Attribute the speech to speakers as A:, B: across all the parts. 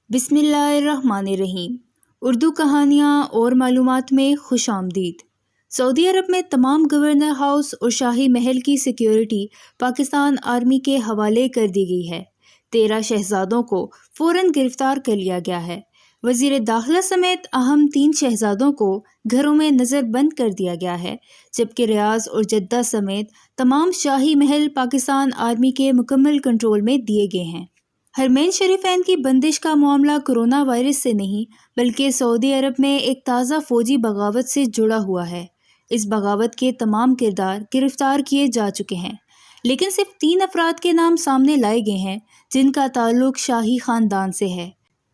A: बिस्मिल्लाहिर्रहमानिर्रहीम। उर्दू कहानियाँ और मालूमात में खुश आमदीद। सऊदी अरब में तमाम गवर्नर हाउस और शाही महल की सिक्योरिटी पाकिस्तान आर्मी के हवाले कर दी गई है। 13 शहजादों को फ़ौरन गिरफ्तार कर लिया गया है। वज़ीर दाखिला समेत अहम 3 शहजादों को घरों में नज़र बंद कर दिया गया है, जबकि रियाज और जद्दा समेत तमाम शाही महल पाकिस्तान आर्मी के मुकम्मल कंट्रोल में दिए गए हैं। हरमैन शरीफैन की बंदिश का मामला कोरोना वायरस से नहीं बल्कि सऊदी अरब में एक ताज़ा फ़ौजी बगावत से जुड़ा हुआ है। इस बगावत के तमाम किरदार गिरफ्तार किए जा चुके हैं, लेकिन सिर्फ 3 अफराद के नाम सामने लाए गए हैं जिनका ताल्लुक शाही ख़ानदान से है,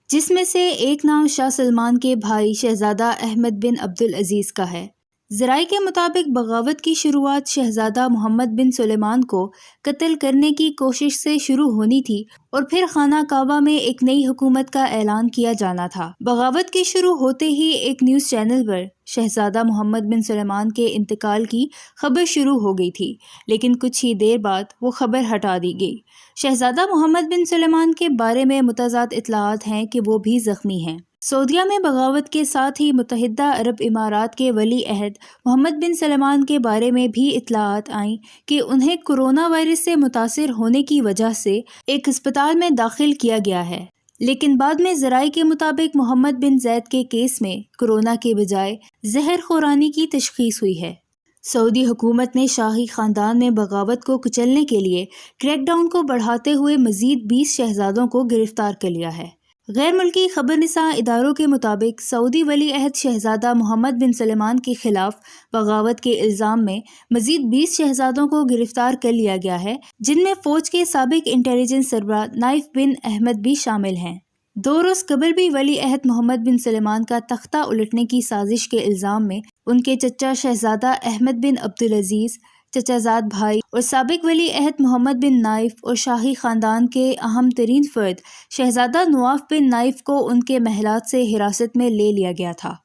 A: जिसमें से एक नाम शाह सलमान के भाई शहजादा अहमद बिन अब्दुल अजीज़ का है। ज़राए के मुताबिक बगावत की शुरुआत शहजादा मोहम्मद बिन सुलेमान को कत्ल करने की कोशिश से शुरू होनी थी और फिर खाना काबा में एक नई हुकूमत का ऐलान किया जाना था। बगावत के शुरू होते ही एक न्यूज़ चैनल पर शहजादा मोहम्मद बिन सुलेमान के इंतकाल की खबर शुरू हो गई थी, लेकिन कुछ ही देर बाद वो खबर हटा दी गई। शहजादा मोहम्मद बिन सुलेमान के बारे में मुतज़ाद इत्तलात हैं कि वो भी ज़ख्मी हैं। सऊदीया में बगावत के साथ ही मुत्तहिदा अरब इमारात के वली अहद मोहम्मद बिन सलमान के बारे में भी इत्तलात आईं कि उन्हें कोरोना वायरस से मुतासिर होने की वजह से एक अस्पताल में दाखिल किया गया है, लेकिन बाद में ज़राए के मुताबिक मोहम्मद बिन जैद के केस में कोरोना के बजाय जहर खुरानी की तशख़ीस हुई है। सऊदी हुकूमत ने शाही ख़ानदान में बगावत को कुचलने के लिए क्रैकडाउन को बढ़ाते हुए मज़ीद 20 शहजादों को गिरफ्तार कर लिया है। गैर मुल्की खबरनिसा इदारों के मुताबिक सऊदी वली अहद शहजादा मोहम्मद बिन सलमान के खिलाफ बगावत के इल्ज़ाम में मज़ीद 20 शहजादों को गिरफ्तार कर लिया गया है, जिनमें फ़ौज के साबिक इंटेलिजेंस सरबराह नाइफ बिन अहमद भी शामिल हैं। 2 रोज़ कबल भी वली अहद मोहम्मद बिन सलमान का तख्ता उलटने की साजिश के इल्ज़ाम में उनके चचा शहजादा अहमद बिन अब्दुल अजीज़, चचाजाद भाई और साबिक वली अहद मोहम्मद बिन नाइफ और शाही ख़ानदान के अहम तरीन फ़र्द शहजादा नवाफ बिन नाइफ को उनके महलात से हिरासत में ले लिया गया था।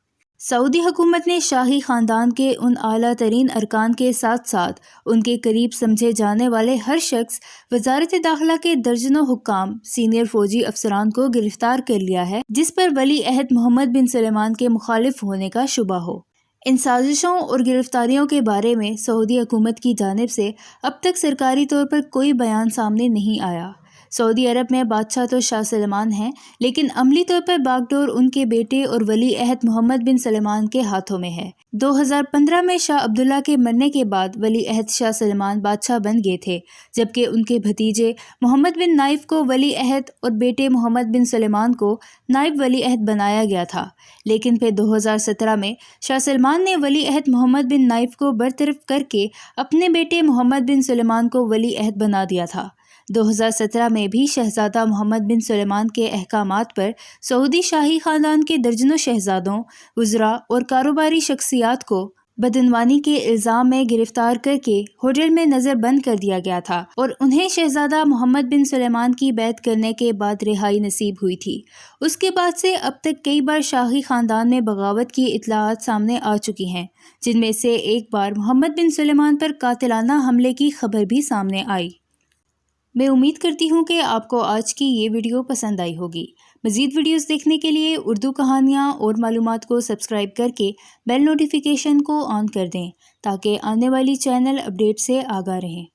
A: सऊदी हुकूमत ने शाही ख़ानदान के उन आला तरीन अरकान के साथ साथ उनके करीब समझे जाने वाले हर शख्स, वज़ारत दाखिला के दर्जनों हुक्काम, सीनियर फ़ौजी अफसरान को गिरफ्तार कर लिया है जिस पर वली अहद मोहम्मद बिन सलमान के मुखालिफ होने का शुबा हो। इन साजिशों और गिरफ्तारियों के बारे में सऊदी हुकूमत की जानिब से अब तक सरकारी तौर पर कोई बयान सामने नहीं आया। सऊदी अरब में बादशाह तो शाह सलमान हैं, लेकिन अमली तौर पर बागडोर उनके बेटे और वली अहद मोहम्मद बिन सलमान के हाथों में है। 2015 में शाह अब्दुल्ला के मरने के बाद वली अहद शाह सलमान बादशाह बन गए थे, जबकि उनके भतीजे मोहम्मद बिन नाइफ को वली अहद और बेटे मोहम्मद बिन सलमान को नाइब वली अहद बनाया गया था। लेकिन फिर 2017 में शाह सलमान ने वली अहद मोहम्मद बिन नाइफ को बरतरफ करके अपने बेटे मोहम्मद बिन सलमान को वली अहद बना दिया था। 2017 में भी शहजादा मोहम्मद बिन सलमान के अहकामात पर सऊदी शाही ख़ानदान के दर्जनों शहजादों, वज़रा और कारोबारी शख्सियात को बदनवानी के इल्ज़ाम में गिरफ्तार करके होटल में नज़र बंद कर दिया गया था और उन्हें शहजादा मोहम्मद बिन सलमान की बैत करने के बाद रिहाई नसीब हुई थी। उसके बाद से अब तक कई बार शाही ख़ानदान में बगावत की इत्तलात सामने आ चुकी हैं, जिनमें से एक बार मोहम्मद बिन सलमान पर कातिलाना हमले की खबर भी सामने आई। मैं उम्मीद करती हूँ कि आपको आज की ये वीडियो पसंद आई होगी। मज़ीद वीडियोस देखने के लिए उर्दू कहानियाँ और मालूमात को सब्सक्राइब करके बेल नोटिफिकेशन को ऑन कर दें ताकि आने वाली चैनल अपडेट से आगाह रहें।